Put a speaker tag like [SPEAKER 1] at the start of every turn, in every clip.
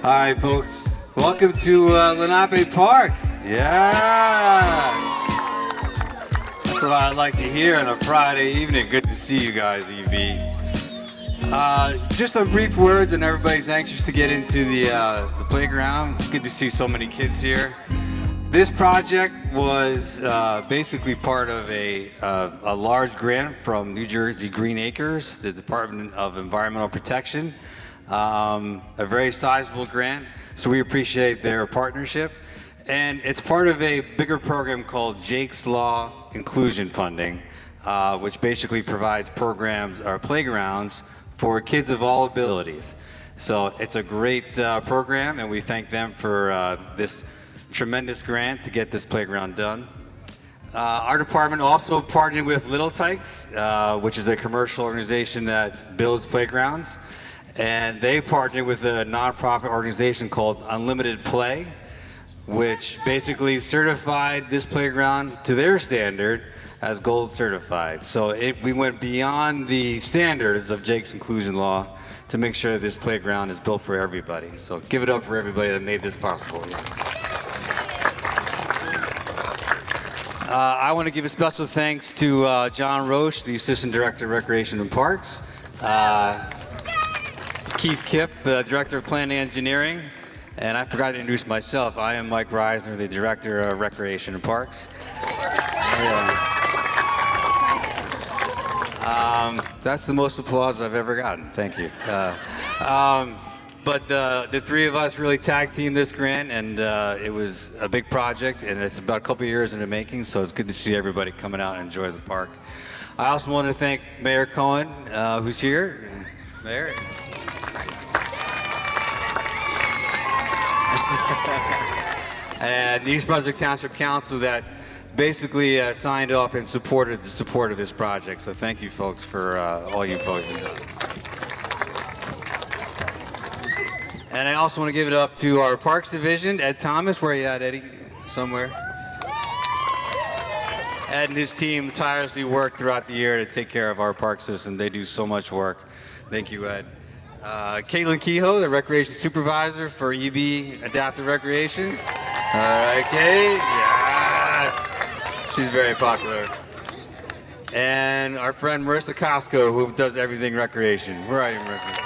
[SPEAKER 1] All right, folks. Welcome to Lenape Park. Yeah. That's what I like to hear on a Friday evening. Good to see you guys, EB. Just some brief words, and everybody's anxious to get into the playground. It's good to see so many kids here. This project was basically part of a large grant from New Jersey Green Acres, the Department of Environmental Protection. A very sizable grant, so we appreciate their partnership. And it's part of a bigger program called Jake's Law Inclusion Funding, which basically provides programs or playgrounds for kids of all abilities. So it's a great program, and we thank them for this tremendous grant to get this playground done. Our department also partnered with Little Tykes, which is a commercial organization that builds playgrounds. And they partnered with a nonprofit organization called Unlimited Play, which basically certified this playground to their standard as gold certified. So we went beyond the standards of Jake's Inclusion Law to make sure this playground is built for everybody. So give it up for everybody that made this possible. I want to give a special thanks to John Roche, the Assistant Director of Recreation and Parks, Keith Kipp, the Director of Planning and Engineering, and I forgot to introduce myself. I am Mike Reisner, the Director of Recreation and Parks. That's the most applause I've ever gotten. Thank you. But the three of us really tag teamed this grant, and it was a big project, and it's about a couple of years in the making, so it's good to see everybody coming out and enjoy the park. I also want to thank Mayor Cohen, who's here. Mayor. And the East Brunswick Township Council that basically signed off and supported the support of this project. So thank you, folks, for all you folks have done. And I also want to give it up to our Parks Division, Ed Thomas. Where are you at, Eddie? Somewhere. Ed and his team tirelessly work throughout the year to take care of our park system. They do so much work. Thank you, Ed. Caitlin Kehoe, the Recreation Supervisor for EB Adaptive Recreation. All right, Kate. Yeah. She's very popular. And our friend Marissa Costco, who does everything recreation. Where are you, Marissa?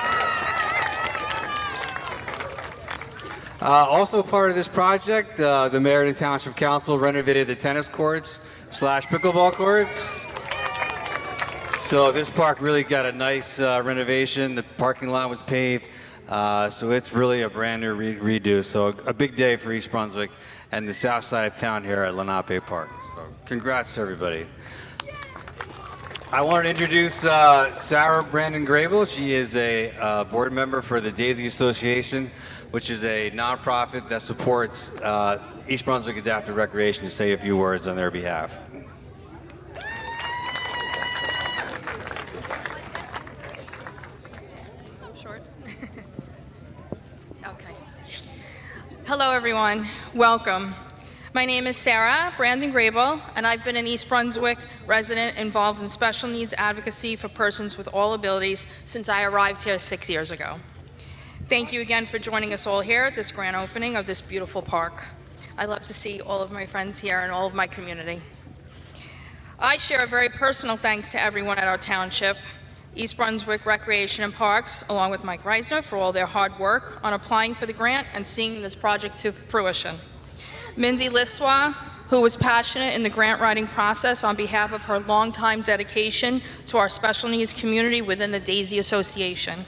[SPEAKER 1] Also part of this project, the Mayor and Township Council renovated the tennis courts / pickleball courts. So this park really got a nice renovation. The parking lot was paved, so it's really a brand new redo. So a big day for East Brunswick and the south side of town here at Lenape Park. So congrats to everybody. I wanted to introduce Sarah Brandon Grable. She is a board member for the Daisy Association, which is a nonprofit that supports East Brunswick Adaptive Recreation, to say a few words on their behalf.
[SPEAKER 2] Hello, everyone. Welcome. My name is Sarah Brandon Grable, and I've been an East Brunswick resident involved in special needs advocacy for persons with all abilities since I arrived here 6 years ago. Thank you again for joining us all here at this grand opening of this beautiful park. I love to see all of my friends here and all of my community. I share a very personal thanks to everyone at our township, East Brunswick Recreation and Parks, along with Mike Reisner, for all their hard work on applying for the grant and seeing this project to fruition. Mindy Listwa, who was passionate in the grant writing process on behalf of her longtime dedication to our special needs community within the Daisy Association.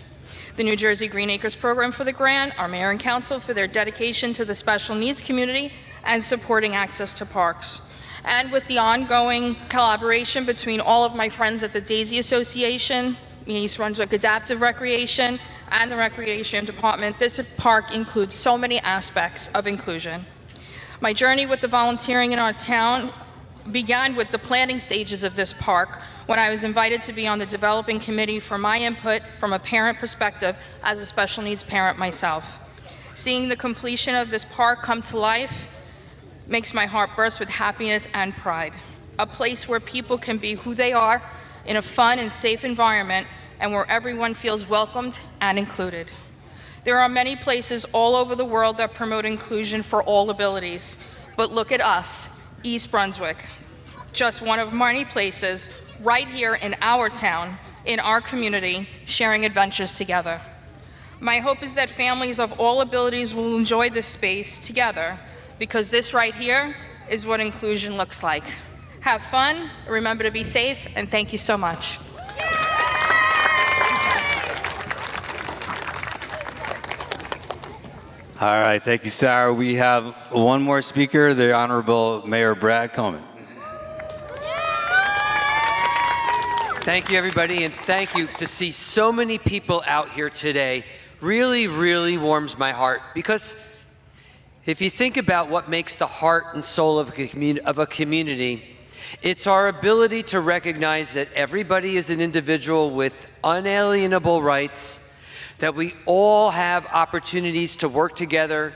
[SPEAKER 2] The New Jersey Green Acres program for the grant, our mayor and council for their dedication to the special needs community and supporting access to parks. And with the ongoing collaboration between all of my friends at the Daisy Association, East Brunswick Adaptive Recreation, and the Recreation Department, this park includes so many aspects of inclusion. My journey with the volunteering in our town began with the planning stages of this park when I was invited to be on the developing committee for my input from a parent perspective as a special needs parent myself. Seeing the completion of this park come to life makes my heart burst with happiness and pride. A place where people can be who they are in a fun and safe environment and where everyone feels welcomed and included. There are many places all over the world that promote inclusion for all abilities. But look at us, East Brunswick. Just one of many places right here in our town, in our community, sharing adventures together. My hope is that families of all abilities will enjoy this space together, because this right here is what inclusion looks like. Have fun, remember to be safe, and thank you so much.
[SPEAKER 1] All right, thank you, Sarah. We have one more speaker, the Honorable Mayor Brad Coleman.
[SPEAKER 3] Thank you, everybody, and thank you. To see so many people out here today really, really warms my heart, because if you think about what makes the heart and soul of a community, it's our ability to recognize that everybody is an individual with unalienable rights, that we all have opportunities to work together.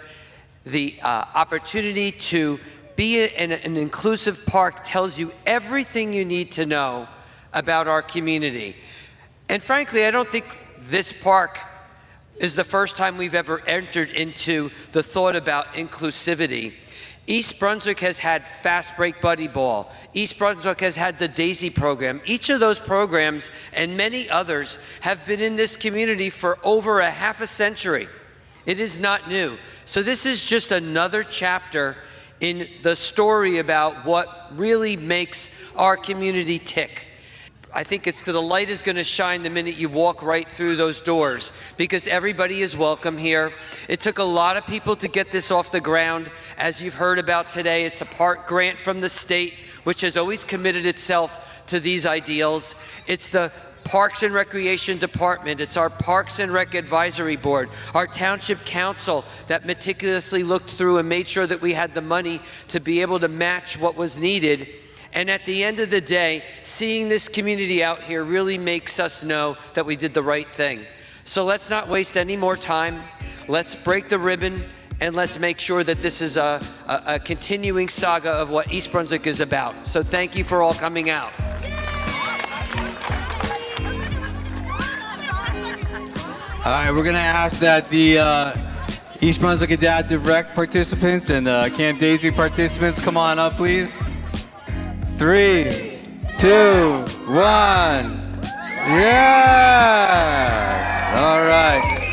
[SPEAKER 3] The opportunity to be in an inclusive park tells you everything you need to know about our community. And frankly, I don't think this park is the first time we've ever entered into the thought about inclusivity. East Brunswick has had Fast Break Buddy Ball. East Brunswick has had the Daisy program. Each of those programs and many others have been in this community for over a half a century. It is not new. So this is just another chapter in the story about what really makes our community tick. I think the light is going to shine the minute you walk right through those doors, because everybody is welcome here. It took a lot of people to get this off the ground. As you've heard about today, it's a park grant from the state, which has always committed itself to these ideals. It's the Parks and Recreation Department, it's our Parks and Rec Advisory Board, our Township Council that meticulously looked through and made sure that we had the money to be able to match what was needed. And at the end of the day, seeing this community out here really makes us know that we did the right thing. So let's not waste any more time. Let's break the ribbon, and let's make sure that this is a continuing saga of what East Brunswick is about. So thank you for all coming out.
[SPEAKER 1] All right, we're gonna ask that the East Brunswick Adaptive Rec participants and the Camp Daisy participants come on up, please. 3, 2, 1. Yes! All right.